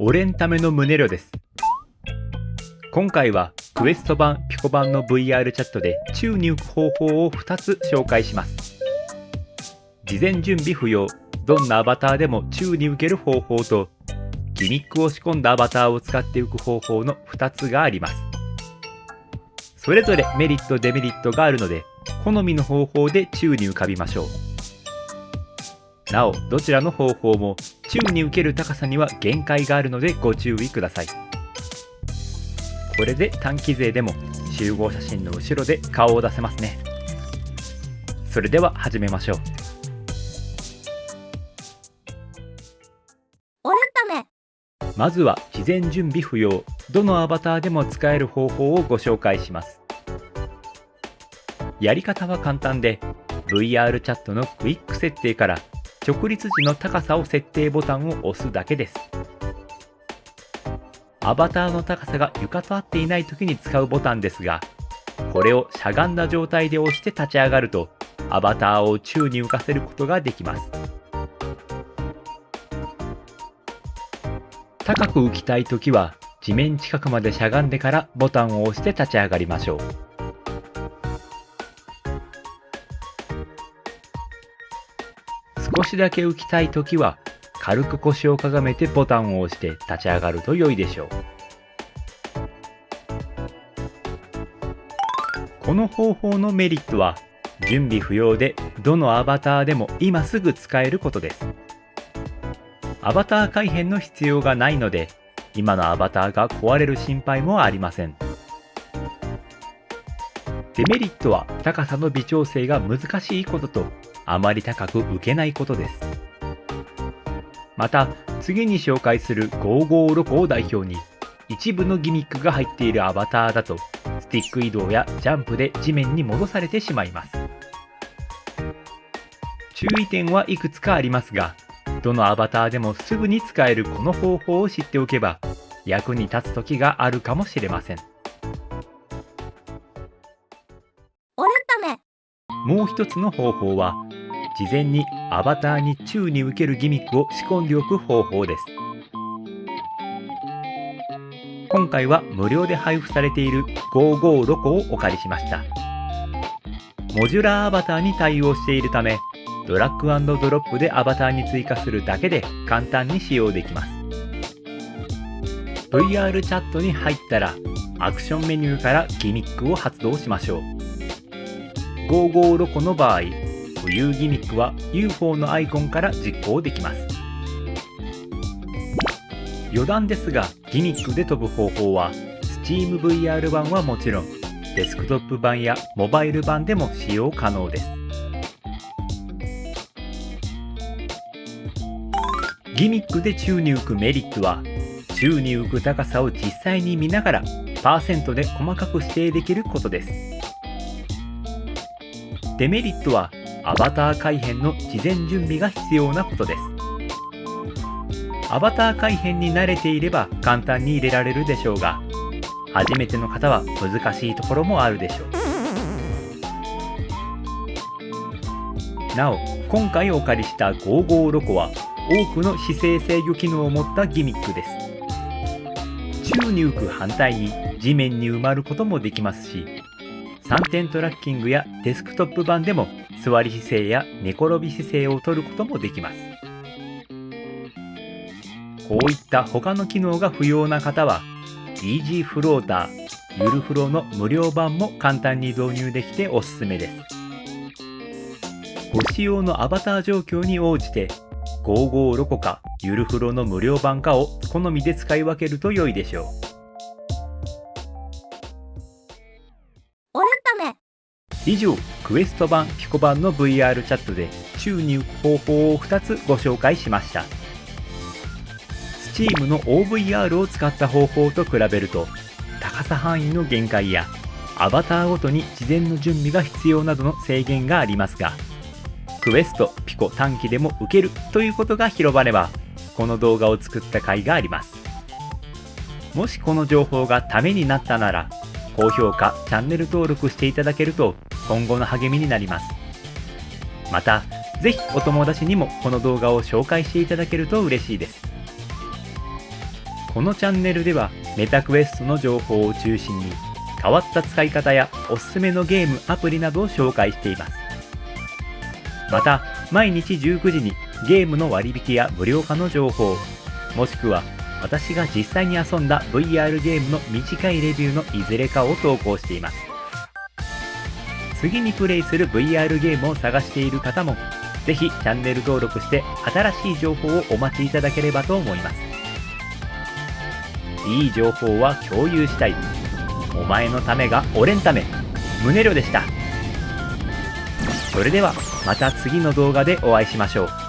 俺んための胸量です。今回はクエスト版、ピコ版の VR チャットで宙に浮く方法を2つ紹介します。事前準備不要、どんなアバターでも宙に浮ける方法と、ギミックを仕込んだアバターを使って浮く方法の2つがあります。それぞれメリットデメリットがあるので、好みの方法で宙に浮かびましょう。なお、どちらの方法も宙に浮ける高さには限界があるのでご注意ください。これで短期勢でも集合写真の後ろで顔を出せますね。それでは始めましょう。まずは事前準備不要、どのアバターでも使える方法をご紹介します。やり方は簡単で、VR チャットのクイック設定から直立時の高さを設定ボタンを押すだけです。アバターの高さが床と合っていない時に使うボタンですが、これをしゃがんだ状態で押して立ち上がると、アバターを宙に浮かせることができます。高く浮きたいときは地面近くまでしゃがんでからボタンを押して立ち上がりましょう。少しだけ浮きたいときは軽く腰をかがめてボタンを押して立ち上がると良いでしょう。この方法のメリットは準備不要でどのアバターでも今すぐ使えることです。アバター改変の必要がないので、今のアバターが壊れる心配もありません。デメリットは高さの微調整が難しいことと、あまり高く浮けないことです。また、次に紹介する55ロコを代表に、一部のギミックが入っているアバターだと、スティック移動やジャンプで地面に戻されてしまいます。注意点はいくつかありますが、どのアバターでもすぐに使えるこの方法を知っておけば役に立つ時があるかもしれません。もう一つの方法は事前にアバターに宙に浮けるギミックを仕込んでおく方法です。今回は無料で配布されている55ロコをお借りしました。モジュラーアバターに対応しているため、ドラッグ&ドロップでアバターに追加するだけで簡単に使用できます。VR チャットに入ったらアクションメニューからギミックを発動しましょう。55ロコの場合、浮遊ギミックは UFO のアイコンから実行できます。余談ですが、ギミックで飛ぶ方法は Steam VR 版はもちろん、デスクトップ版やモバイル版でも使用可能です。ギミックで宙に浮くメリットは、宙に浮く高さを実際に見ながらパーセントで細かく指定できることです。デメリットはアバター改変の事前準備が必要なことです。アバター改変に慣れていれば簡単に入れられるでしょうが、初めての方は難しいところもあるでしょう。なお、今回お借りした55ロコは多くの姿勢制御機能を持ったギミックです。宙に浮く反対に地面に埋まることもできますし、3点トラッキングやデスクトップ版でも座り姿勢や寝転び姿勢をとることもできます。こういった他の機能が不要な方は、イージーフローター、ゆるフロの無料版も簡単に導入できておすすめです。ご使用のアバター状況に応じて、55ロコかゆるフロの無料版かを好みで使い分けると良いでしょう。以上、クエスト版、ピコ版の VR チャットで宙に浮く方法を2つご紹介しました。Steam の OVR を使った方法と比べると、高さ範囲の限界やアバターごとに事前の準備が必要などの制限がありますが、クエスト、ピコ短期でも受けるということが広まれば、この動画を作った甲斐があります。もしこの情報がためになったなら、高評価、チャンネル登録していただけると今後の励みになります。また、ぜひお友達にもこの動画を紹介していただけると嬉しいです。このチャンネルではメタクエストの情報を中心に変わった使い方やおすすめのゲームアプリなどを紹介しています。また毎日19時にゲームの割引や無料化の情報、もしくは私が実際に遊んだ VR ゲームの短いレビューのいずれかを投稿しています。次にプレイする VR ゲームを探している方もぜひチャンネル登録して新しい情報をお待ちいただければと思います。いい情報は共有したい。お前のためが俺んため。ムネリョでした。それではまた次の動画でお会いしましょう。